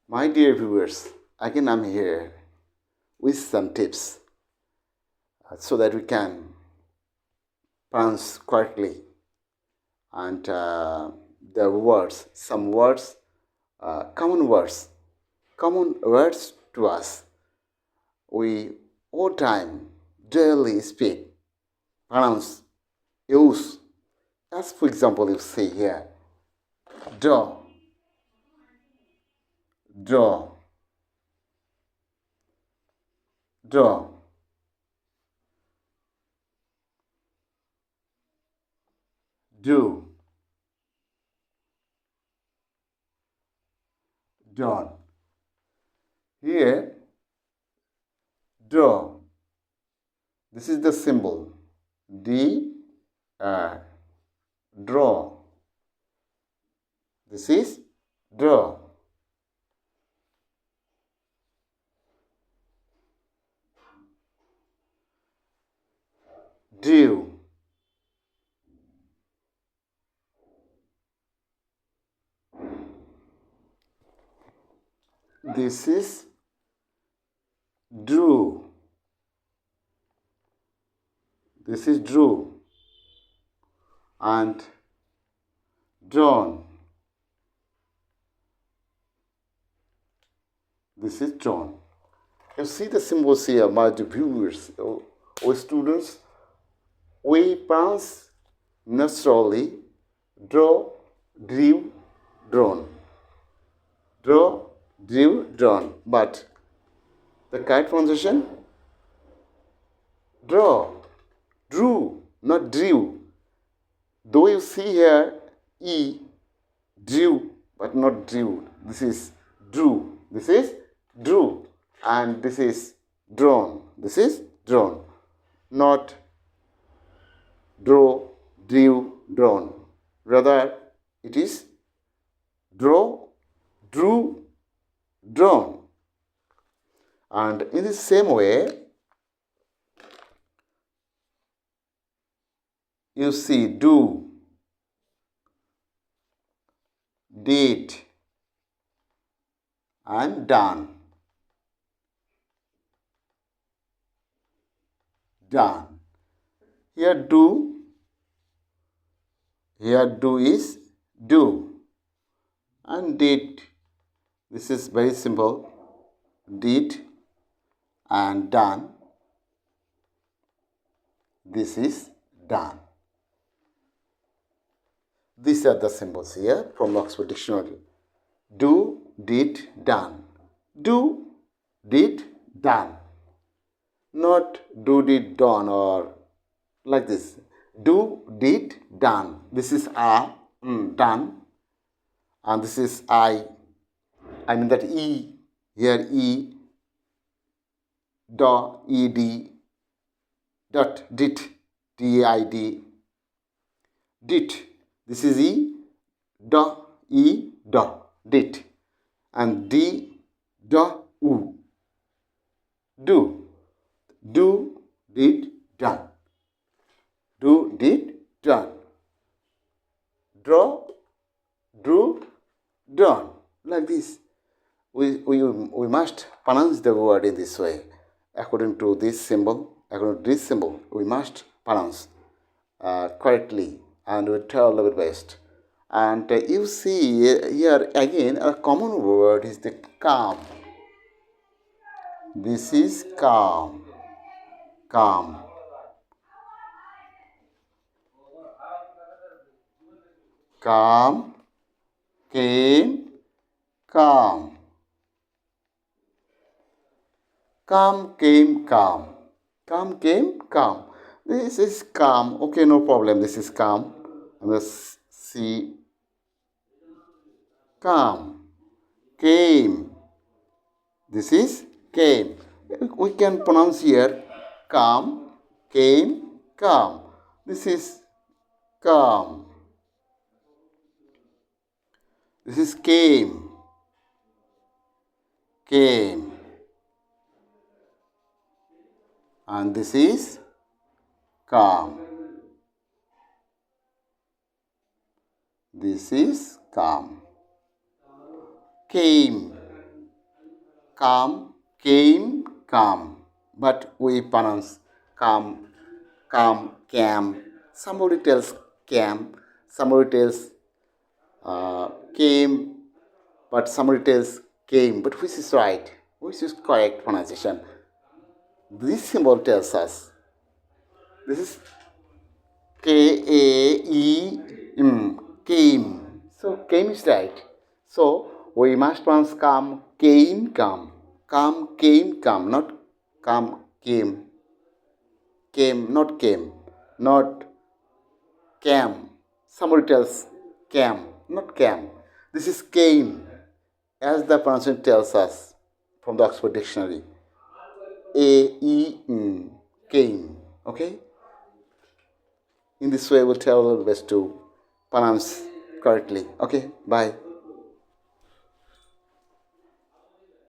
My dear viewers, again I'm here with some tips so that we can pronounce correctly and the words, some words, common words to us. We all time daily speak, pronounce, use. As for example, you see here, draw, draw, draw, do, done. Here, draw. This is the symbol. D, draw. This is draw. Do. This is drew. This is drew. And drawn. This is drawn. You see the symbols here, my viewers or students. We pronounce naturally draw, drew, drawn. Draw, drew, drawn. But the correct pronunciation, draw, drew, not drew. Though you see here E, drew, but not drew. This is drew. This is drew. And this is drawn. This is drawn. Not draw, drew, drawn. Rather, it is draw, drew, drawn. And in the same way, you see do, did, and done. Done. Here do is do. And did, this is very simple. Did and done. This is done. These are the symbols here from Oxford Dictionary. Do, did, done. Do, did, done. Not do, did, done or like this. Do, did, done. This is done. And this is I mean that E. Here E, do, ed, dot, did, did. Did. This is E, do, did. And D, do, u. Do. Do, did, done. Do, did, done. Draw, drew, done. Like this. We must pronounce the word in this way. According to this symbol, we must pronounce correctly and we try our level best. And you see here again a common word is the calm. This is calm. Calm. Calm, came, calm. Calm, came, calm. Calm, came, calm. This is calm. Okay, no problem. This is calm. And let's see. Calm. Came. This is came. We can pronounce here calm, came, calm. This is calm. This is came. Came. And this is calm. This is calm. Came. Come, came, come. But we pronounce come, cam. Somebody tells cam, somebody tells came, but somebody tells came. But which is right? Which is correct pronunciation? This symbol tells us. This is K-A-E-M, came. So came is right. So we must pronounce come, came, come. Come, came, come. Not come, came. Came, not came. Not cam. Somebody tells cam, not cam. This is came, as the pronunciation tells us from the Oxford Dictionary. A-E-M, came. Okay? In this way, we'll try our best to pronounce correctly. Okay, bye.